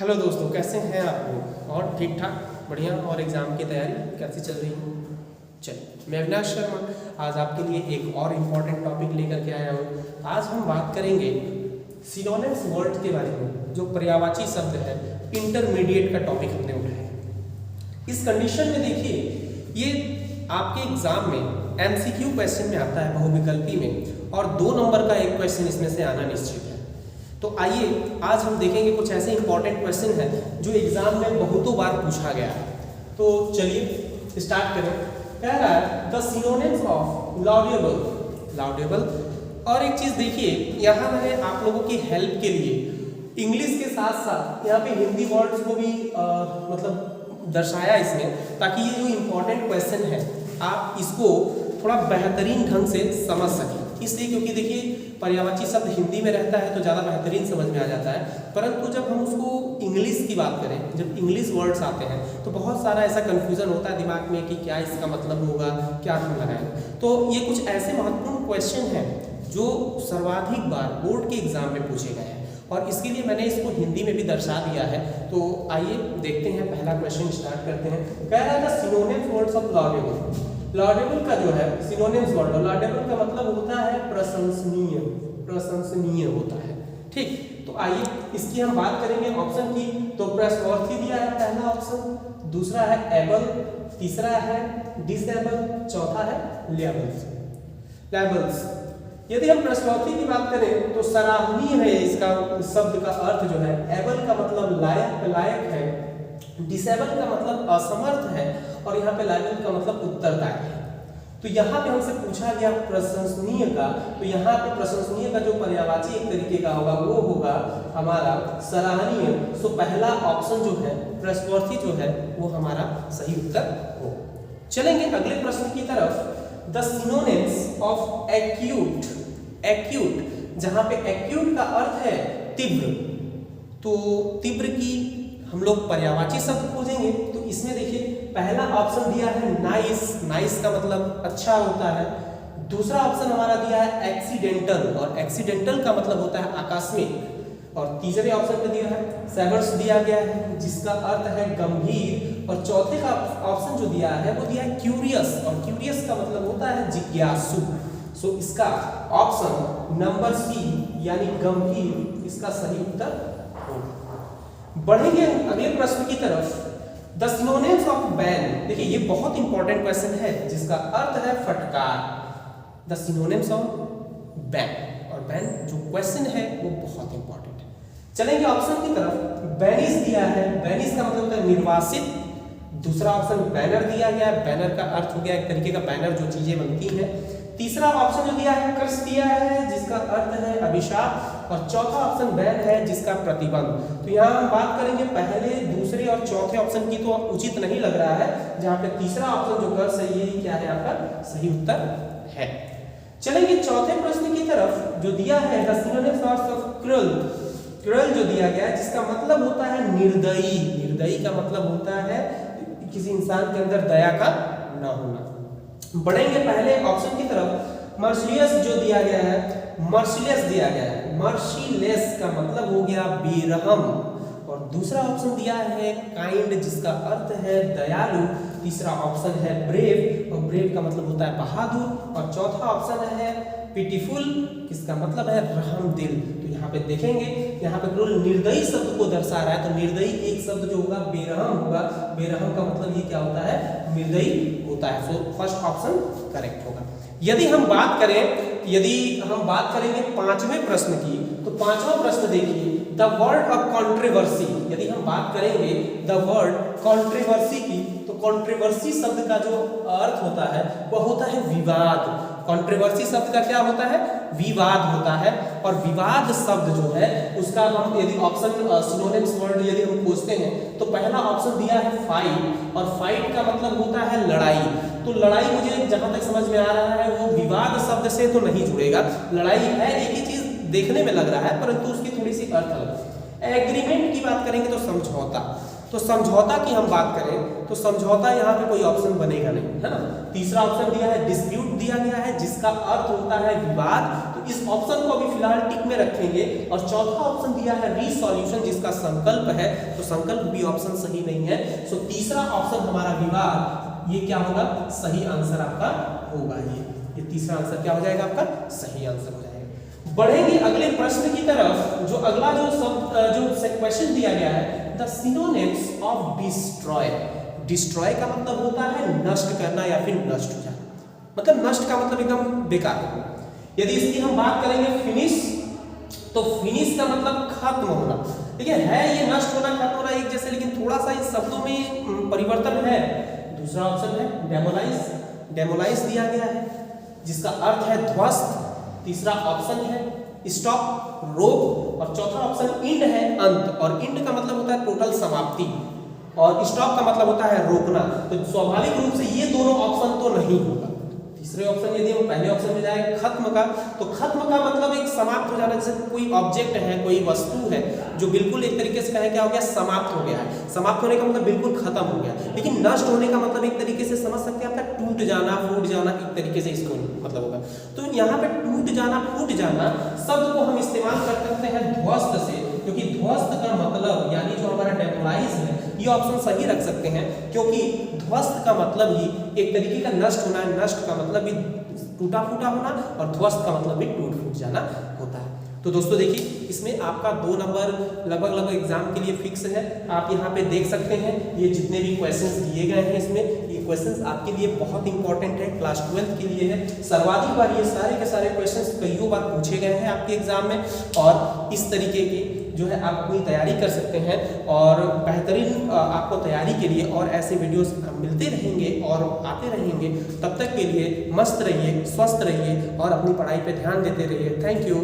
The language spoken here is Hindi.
हेलो दोस्तों, कैसे हैं आप लोग? और ठीक ठाक बढ़िया। और एग्ज़ाम की तैयारी कैसी चल रही है? चलिए, मैं अविनाश शर्मा आज आपके लिए एक और इम्पॉर्टेंट टॉपिक लेकर के आया हूँ। आज हम बात करेंगे सिनोनिम्स वर्ड के बारे में, जो पर्यायवाची शब्द है। इंटरमीडिएट का टॉपिक हमने उठाया। इस कंडीशन में देखिए, ये आपके एग्जाम में एमसीक्यू क्वेश्चन में आता है, बहुविकल्पी में, और 2 नंबर का एक क्वेश्चन इसमें से आना निश्चित है। तो आइए आज हम देखेंगे कुछ ऐसे इंपॉर्टेंट क्वेश्चन है जो एग्जाम में बहुतों बार पूछा गया है। तो चलिए स्टार्ट करें। कह रहा है द सिनोनिम्स ऑफ लाउडेबल। और एक चीज देखिए, यहाँ मैंने आप लोगों की हेल्प के लिए इंग्लिश के साथ साथ यहाँ पे हिंदी वर्ड्स को भी मतलब दर्शाया इसमें, ताकि ये जो इम्पोर्टेंट क्वेश्चन है आप इसको थोड़ा बेहतरीन ढंग से समझ सकें। इसलिए क्योंकि देखिए, पर्यायवाची शब्द हिंदी में रहता है तो ज़्यादा बेहतरीन समझ में आ जाता है, परंतु जब हम उसको इंग्लिश की बात करें, जब इंग्लिश वर्ड्स आते हैं तो बहुत सारा ऐसा कन्फ्यूजन होता है दिमाग में कि क्या इसका मतलब होगा, क्या हम लगाएंगे। तो ये कुछ ऐसे महत्वपूर्ण क्वेश्चन हैं जो सर्वाधिक बार बोर्ड के एग्जाम में पूछे गए हैं, और इसके लिए मैंने इसको हिंदी में भी दर्शा दिया है। तो आइए देखते हैं, पहला क्वेश्चन स्टार्ट करते हैं। कह रहा था सिनोनिम्स वर्ड्स ऑफ लाउडेबल। लाउडेबल का जो है सिनोनिम्स वर्ड, लाउडेबल का मतलब होता है प्रशंसनीय, प्रशंसनीय होता है। ठीक, तो आइए इसकी हम बात करेंगे ऑप्शन की। तो प्रश्नवार्थी दिया है पहला ऑप्शन, दूसरा है एबल, तीसरा है डिसेबल, चौथा है लेबल्स। यदि हम प्रश्नवार्थी की बात करें तो सराहनीय है, इसका शब्द का अर्थ जो है। एबल का मतलब लायक है, डिसेबल का मतलब असमर्थ है, और यहाँ पे लायबल का मतलब उत्तरदायी है। तो यहाँ पे हमसे पूछा गया प्रशंसनीय का, तो यहाँ पे प्रशंसनीय का जो पर्यायवाची एक तरीके का होगा वो होगा हमारा सराहनीय। सो पहला ऑप्शन जो है प्रश्नवार्थी जो है वो हमारा सही उत्तर हो। चलेंगे अगले प्रश्न की तरफ। द सिनोनिम्स ऑफ एक्यूट, जहाँ पे एक्यूट का अर्थ है तीव्र, तो तीव्र की हम लोग पर्यायवाची शब्द खोजेंगे। तो इसमें देखिए पहला ऑप्शन दिया है नाइस का मतलब अच्छा होता है। दूसरा ऑप्शन हमारा दिया है एक्सीडेंटल, और एक्सीडेंटल का मतलब होता है आकस्मिक। और तीसरे ऑप्शन पे दिया है सेवर्स दिया गया है, जिसका अर्थ है गंभीर। और चौथे का ऑप्शन जो दिया है वो दिया है क्यूरियस, और क्यूरियस का मतलब होता है जिज्ञासु। सो इसका ऑप्शन नंबर सी यानी गंभीर इसका सही उत्तर होगा। बढ़ेंगे अगले प्रश्न की तरफ। द सिनोनिम्स ऑफ बैन, देखिए ये बहुत इंपॉर्टेंट क्वेश्चन है जिसका अर्थ है फटकार। द सिनोनिम्स ऑफ बैन, और बैन जो क्वेश्चन है वो बहुत इंपॉर्टेंट है। चलेंगे ऑप्शन की तरफ। बैनिश दिया है, बैनिश का मतलब होता है निर्वासित। दूसरा ऑप्शन बैनर दिया गया है, बैनर का अर्थ हो गया एक तरीके का बैनर जो चीजें बनती हैं। तीसरा ऑप्शन जो दिया है कर्स दिया है, जिसका अर्थ है अभिशाप। और चौथा ऑप्शन बैन है, जिसका प्रतिबंध। तो यहाँ हम बात करेंगे पहले, दूसरे और चौथे ऑप्शन की, तो उचित नहीं लग रहा है। जहाँ पे तीसरा ऑप्शन जो कर्स है ये क्या है आपका सही उत्तर है। चलेंगे चौथे प्रश्न की तरफ जो दिया है द सिनोनिम्स ऑफ क्रूअल जो दिया गया है, जिसका मतलब होता है निर्दयी। निर्दयी का मतलब होता है किसी इंसान के अंदर दया का ना होना। बढ़ेंगे पहले ऑप्शन की तरफ। मर्सिलियस जो दिया गया है, मर्सिलियस दिया गया है, मर्सिलेस का मतलब हो गया बेरहम। और दूसरा ऑप्शन दिया है काइंड, जिसका अर्थ है दयालु। तीसरा ऑप्शन है ब्रेव, और ब्रेव का मतलब होता है बहादुर। और चौथा ऑप्शन है पिटीफुल, किसका मतलब है रहमदिल। तो यहाँ पे देखेंगे, यहाँ पे केवल निर्दयी शब्द को दर्शा रहा है। तो निर्दयी एक शब्द जो होगा बेरहम होगा। बेरहम का मतलब ये क्या होता है, निर्दयी होता है। सो फर्स्ट ऑप्शन करेक्ट होगा। यदि हम बात करेंगे पांचवें प्रश्न की, तो पांचवा प्रश्न देखिए द वर्ड ऑफ कॉन्ट्रोवर्सी। यदि हम बात करेंगे द वर्ड कॉन्ट्रोवर्सी की, तो कॉन्ट्रोवर्सी शब्द का जो अर्थ होता है वह होता है विवाद। कॉन्ट्रोवर्सी शब्द का क्या होता है, विवाद होता है। और विवाद शब्द जो है उसका हम यदि ऑप्शन सिनोनिम्स वर्ड यदि हम खोजते हैं, तो पहला ऑप्शन दिया है फाइट, और फाइट का मतलब होता है लड़ाई। तो लड़ाई मुझे जहां तक समझ में आ रहा है वो विवाद शब्द से तो नहीं जुड़ेगा। लड़ाई है एक ही चीज देखने में लग रहा है, परंतु उसकी थोड़ी सी अर्थ अलग। एग्रीमेंट की बात करेंगे तो समझौता, तो समझौता की हम बात करें तो समझौता यहाँ पे कोई ऑप्शन बनेगा नहीं, है ना। तीसरा ऑप्शन दिया है डिस्प्यूट दिया गया है, जिसका अर्थ होता है विवाद। तो इस ऑप्शन को अभी फिलहाल टिक में रखेंगे। और चौथा ऑप्शन दिया है रीसॉल्यूशन, जिसका संकल्प है, तो संकल्प भी ऑप्शन सही नहीं है। सो तीसरा ऑप्शन हमारा विवाद, ये क्या होगा, सही आंसर आपका होगा। ये तीसरा आंसर क्या हो जाएगा आपका, सही आंसर हो जाएगा। बढ़ेंगे अगले प्रश्न की तरफ। जो अगला जो क्वेश्चन दिया गया है, the synonyms of destroy. Destroy का मतलब होता है नष्ट करना या फिर नष्ट हो जाना, मतलब नष्ट का मतलब एकदम बेकार। यदि इसकी हम बात करेंगे फिनिश, तो फिनिश का मतलब खत्म होना। देखिए है ये नष्ट होना खत्म होना एक जैसे, लेकिन थोड़ा सा इन शब्दों में परिवर्तन है। दूसरा ऑप्शन है डेमोलाइज, डेमोलाइज दिया गया है जिसका अर्थ है ध्वस्त। तीसरा ऑप्शन है स्टॉप, रोक। और चौथा ऑप्शन इंड है, अंत। और इंड का मतलब होता है टोटल समाप्ति, और स्टॉप का मतलब होता है रोकना। तो स्वाभाविक रूप से ये दोनों ऑप्शन तो नहीं होगा। तीसरे ऑप्शन यदि हम पहले ऑप्शन में जाए खत्म का, तो खत्म का मतलब एक समाप्त हो जाना। जैसे कोई ऑब्जेक्ट है, कोई वस्तु है जो बिल्कुल एक तरीके से कहें क्या हो गया, समाप्त हो गया है। समाप्त होने का मतलब बिल्कुल खत्म हो गया। लेकिन नष्ट होने का मतलब एक तरीके से समझ सकते हैं आपका टूट जाना, फूट जाना, एक तरीके से इसको मतलब होगा। तो यहाँ पे टूट जाना, फूट जाना शब्द को हम इस्तेमाल कर सकते हैं ध्वस्त से, क्योंकि ध्वस्त का मतलब यानी जो हमारा डेमोलाइज है, ये ऑप्शन सही रख सकते हैं, क्योंकि ध्वस्त का मतलब ही एक तरीके का नष्ट होना है। नष्ट का मतलब भी टूटा फूटा होना, और ध्वस्त का मतलब भी टूट फूट जाना होता है। तो दोस्तों देखिए, इसमें आपका 2 नंबर लगभग एग्जाम के लिए फिक्स है। आप यहाँ पे देख सकते हैं ये जितने भी क्वेश्चंस दिए गए हैं, इसमें ये क्वेश्चंस आपके लिए बहुत इंपॉर्टेंट है, क्लास 12 के लिए है। सर्वाधिक बार ये सारे के सारे क्वेश्चंस कईयों बार पूछे गए हैं आपके एग्जाम में, और इस तरीके की जो है आप अपनी तैयारी कर सकते हैं। और बेहतरीन आपको तैयारी के लिए और ऐसे वीडियोस मिलते रहेंगे और आते रहेंगे। तब तक के लिए मस्त रहिए, स्वस्थ रहिए और अपनी पढ़ाई पे ध्यान देते रहिए। Thank you.